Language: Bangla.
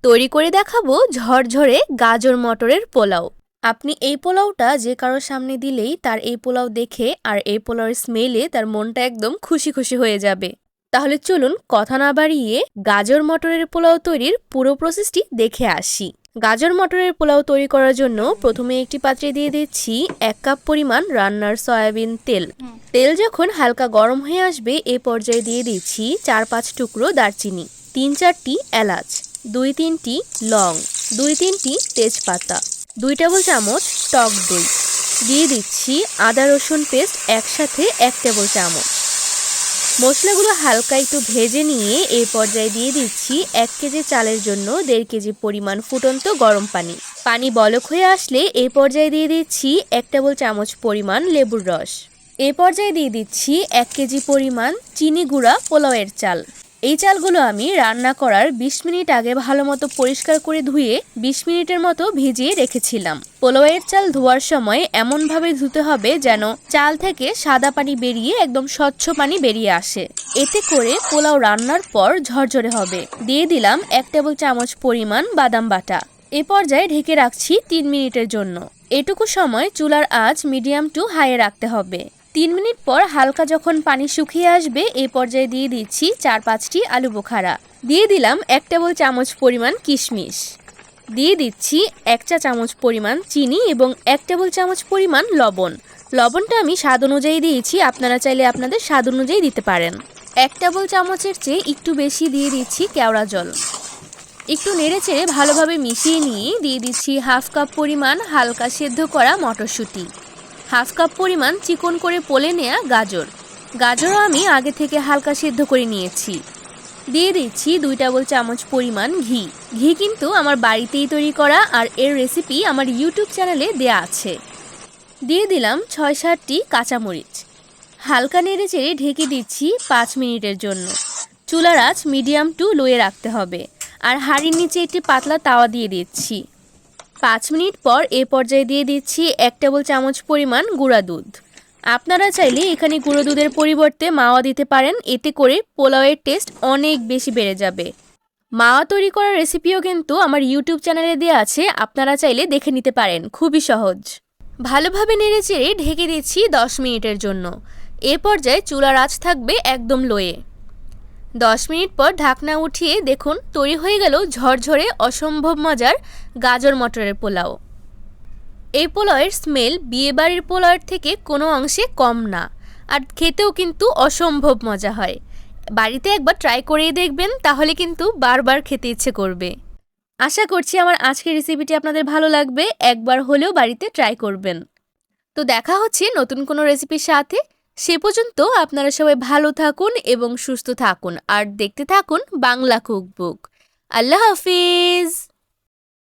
তৈরি করে দেখাবো ঝরঝরে গাজর মটরের পোলাও। আপনি এই পোলাওটা যে কারোর সামনে দিলেই তার এই পোলাও দেখে আর এই পোলাওয়ের স্মেলে তার মনটা একদম খুশি খুশি হয়ে যাবে। তাহলে চলুন কথা না বাড়িয়ে গাজর মটরের পোলাও তৈরির পুরো প্রসেসটি দেখে আসি। গাজর মটরের পোলাও তৈরি করার জন্য প্রথমে একটি পাত্রে দিয়ে দিচ্ছি 1 কাপ পরিমাণ রান্নার সয়াবিন তেল। তেল যখন হালকা গরম হয়ে আসবে এ পর্যায়ে দিয়ে দিচ্ছি 4-5 টুকরো দারচিনি, 3-4টি এলাচ, 2-3টি লং, 2-3টি তেজপাতা, 2 টেবিল চামচ টক দই, দিয়ে দিচ্ছি আদা রসুন পেস্ট একসাথে 1 টেবিল চামচ। মশলাগুলো হালকা একটু ভেজে নিয়ে এই পর্যায়ে দিয়ে দিচ্ছি 1 কেজি চালের জন্য 1.5 কেজি পরিমাণ ফুটন্ত গরম পানি। পানি বলক হয়ে আসলে এই পর্যায়ে দিয়ে দিচ্ছি 1 টেবিল চামচ পরিমাণ লেবুর রস। এই পর্যায়ে দিয়ে দিচ্ছি 1 কেজি পরিমাণ চিনি গুঁড়া পোলাওয়ের চাল। এই চালগুলো আমি রান্না করার 20 মিনিট আগে ভালো মতো পরিষ্কার করে ধুয়ে 20 মিনিটের মতো ভিজিয়ে রেখেছিলাম। পোলাওয়ের চাল ধোয়ার সময় এমনভাবে ধুতে হবে যেন চাল থেকে সাদা পানি বেরিয়ে একদম স্বচ্ছ পানি বেরিয়ে আসে। এতে করে পোলাও রান্নার পর ঝরঝরে হবে। দিয়ে দিলাম 1 টেবিল চামচ পরিমাণ বাদাম বাটা। এ পর্যায়ে ঢেকে রাখছি 3 মিনিটের জন্য। এটুকু সময় চুলার আঁচ মিডিয়াম টু হাইয়ে রাখতে হবে। 3 মিনিট পর হালকা যখন পানি শুকিয়ে আসবে এই পর্যায়ে দিয়ে দিচ্ছি 4-5টি আলু বোখারা। দিয়ে দিলাম 1 টেবিল চামচ পরিমাণ কিশমিশ। দিয়ে দিচ্ছি 1 চা চামচ পরিমাণ চিনি এবং 1 টেবিল চামচ পরিমাণ লবণ। লবণটা আমি স্বাদ অনুযায়ী দিয়েছি, আপনারা চাইলে আপনাদের স্বাদ অনুযায়ী দিতে পারেন। 1 টেবিল চামচের চেয়ে একটু বেশি দিয়ে দিচ্ছি কেওড়া জল। একটু নেড়েচেড়ে ভালোভাবে মিশিয়ে নিয়ে দিয়ে দিচ্ছি 1/2 কাপ পরিমাণ হালকা সেদ্ধ করা মটরশুঁটি, 1/2 কাপ পরিমাণ চিকন করে পলে নেওয়া গাজরও আমি আগে থেকে হালকা সেদ্ধ করে নিয়েছি। দিয়ে দিচ্ছি 2 টেবিল চামচ পরিমাণ ঘি কিন্তু আমার বাড়িতেই তৈরি করা আর এর রেসিপি আমার ইউটিউব চ্যানেলে দেয়া আছে। দিয়ে দিলাম 6-7টি কাঁচামরিচ। হালকা নেড়েচেড়ে ঢেকে দিচ্ছি 5 মিনিটের জন্য। চুলার আঁচ মিডিয়াম টু লোয়ে রাখতে হবে আর হাঁড়ির নিচে একটি পাতলা তাওয়া দিয়ে দিচ্ছি। 5 মিনিট পর এ পর্যায়ে দিয়ে দিচ্ছি 1 টেবিল চামচ পরিমাণ গুঁড়া দুধ। আপনারা চাইলে এখানে গুঁড়ো দুধের পরিবর্তে মাওয়া দিতে পারেন, এতে করে পোলাওয়ের টেস্ট অনেক বেশি বেড়ে যাবে। মাওয়া তৈরি করার রেসিপিও কিন্তু আমার ইউটিউব চ্যানেলে দেওয়া আছে, আপনারা চাইলে দেখে নিতে পারেন, খুবই সহজ। ভালোভাবে নেড়েচেড়ে ঢেকে দিচ্ছি 10 মিনিটের জন্য। এ পর্যায়ে চুলার আঁচ থাকবে একদম লোয়ে। 10 মিনিট পর ঢাকনা উঠিয়ে দেখুন তৈরি হয়ে গেল ঝরঝরে অসম্ভব মজার গাজর মটরের পোলাও। এই পোলাওয়ের স্মেল বিয়েবাড়ির পোলাওয়ের থেকে কোনো অংশে কম না, আর খেতেও কিন্তু অসম্ভব মজা হয়। বাড়িতে একবার ট্রাই করেই দেখবেন, তাহলে কিন্তু বারবার খেতে ইচ্ছে করবে। আশা করছি আমার আজকের রেসিপিটি আপনাদের ভালো লাগবে, একবার হলেও বাড়িতে ট্রাই করবেন। তো দেখা হচ্ছে নতুন কোনো রেসিপির সাথে। সে পর্যন্ত আপনারা সবাই ভালো থাকুন এবং সুস্থ থাকুন আর দেখতে থাকুন বাংলা কুকবুক। আল্লাহ হাফিজ।